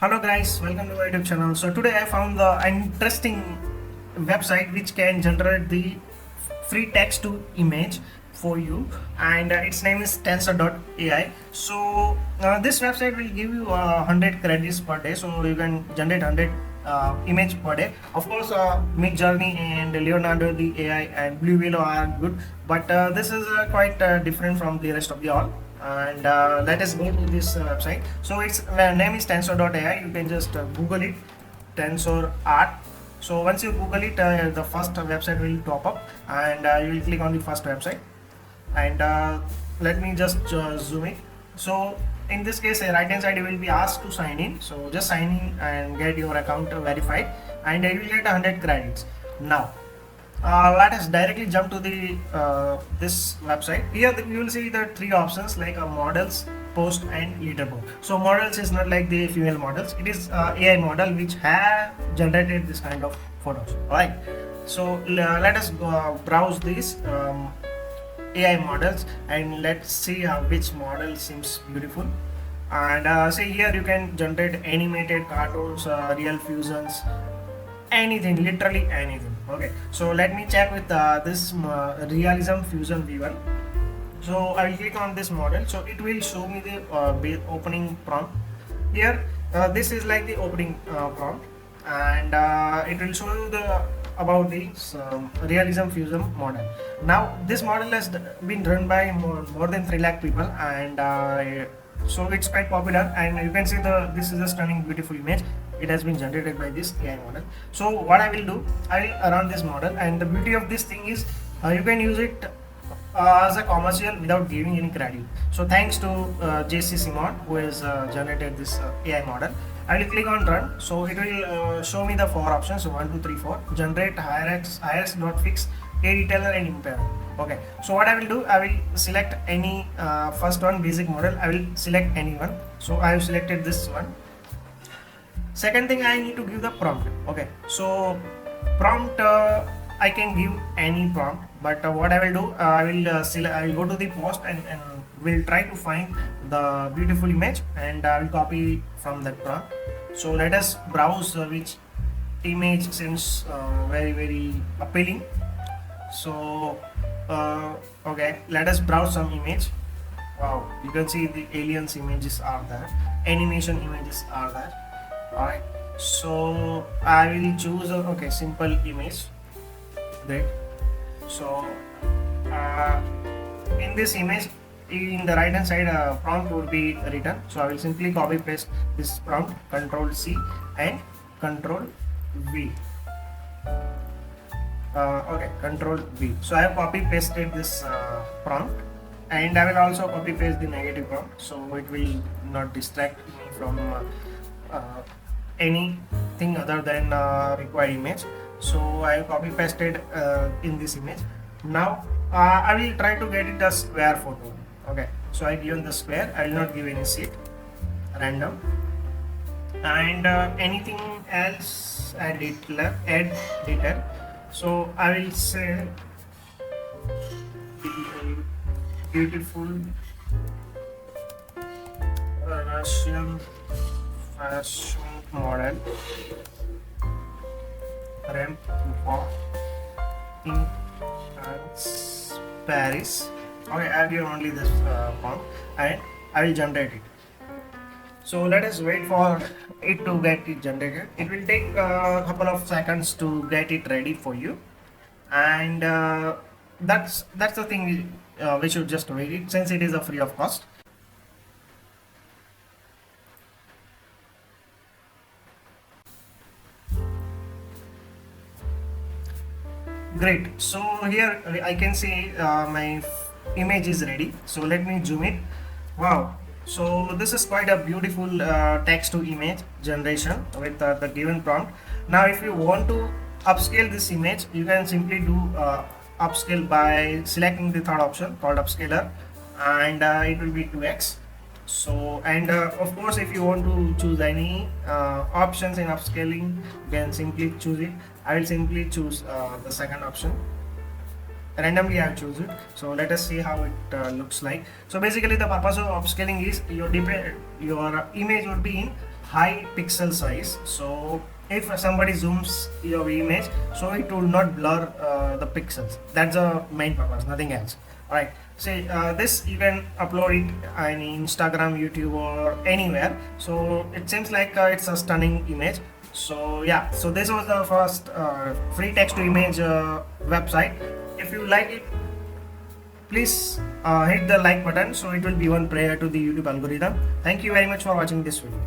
Hello guys, welcome to my YouTube channel. So today I found the interesting website which can generate the free text to image for you, and its name is Tensor.ai. So this website will give you 100 credits per day, so you can generate 100 image per day. Of course, Mid Journey and Leonardo the AI and Blue Willow are good, but this is quite different from the rest of the all. And let us go to this website. So its name is Tensor.ai. You can just Google it, Tensor.art. So once you Google it, the first website will pop up, and you will click on the first website. And let me just zoom it. So in this case, right hand side you will be asked to sign in. So just sign in and get your account verified, and you will get 100 credits. Now let us directly jump to the this website. Here you will see the three options like models, post and leaderboard. So models is not like the female models, it is AI model which have generated this kind of photos. Alright, so let us browse these AI models and let's see which model seems beautiful. And see, here you can generate animated cartoons, real fusions, anything, literally anything. Okay, so let me check with this realism fusion v1. So I will click on this model, so it will show me the opening prompt. Here this is like the opening prompt, and it will show you the about the realism fusion model. Now this model has been run by more than 3 lakh people, and so it's quite popular, and you can see this is a stunning beautiful image. It has been generated by this AI model. So what I will do, I will run this model, and the beauty of this thing is you can use it as a commercial without giving any credit. So thanks to JC Simon, who has generated this AI model. I will click on run. So it will show me the 4 options. So 1, 2, 3, 4. Generate, hierarchs, not fix, a retailer and impair. Okay. So what I will do, I will select any first one, basic model. I will select any one. So I have selected this one. Second thing, I need to give the prompt. Okay. So prompt, I can give any prompt, but what I will do, I will go to the post and will try to find the beautiful image, and I will copy from that prompt. So let us browse which image seems very appealing. So okay, let us browse some image. Wow, you can see the aliens images are there, animation images are there. Alright, so I will choose okay, simple image. Great. So in this image, in the right hand side prompt would be written. So I will simply copy paste this prompt, Control C and Control V. Okay, Control V. So I have copy pasted this prompt, and I will also copy paste the negative prompt, so it will not distract me from anything other than required image. So I have copy pasted in this image. Now I will try to get it a square photo. Okay, so I given the square. I will not give any seat, random, and anything else add detail. So I will say beautiful Russian fashion model ramp walk in Paris. Okay, I will give only this prompt, and I will generate it. So let us wait for it to get it generated. It will take a couple of seconds to get it ready for you, and that's the thing. We should just wait it, since it is a free of cost. Great. So here I can see my image is ready. So let me zoom it. Wow. So this is quite a beautiful text to image generation with the given prompt. Now if you want to upscale this image, you can simply do upscale by selecting the third option called upscaler, and it will be 2x. So, and of course, if you want to choose any options in upscaling, you can simply choose it. I will simply choose the second option. Randomly I have choose it. So let us see how it looks like. So basically the purpose of upscaling is your image would be in high pixel size, so if somebody zooms your image, so it will not blur the pixels. That's the main purpose, nothing else. Alright, see, this you can upload it on Instagram, YouTube, or anywhere. So it seems like it's a stunning image. So yeah, so this was the first free text to image website. If you like it, please hit the like button, so it will be one prayer to the YouTube algorithm. Thank you very much for watching this video.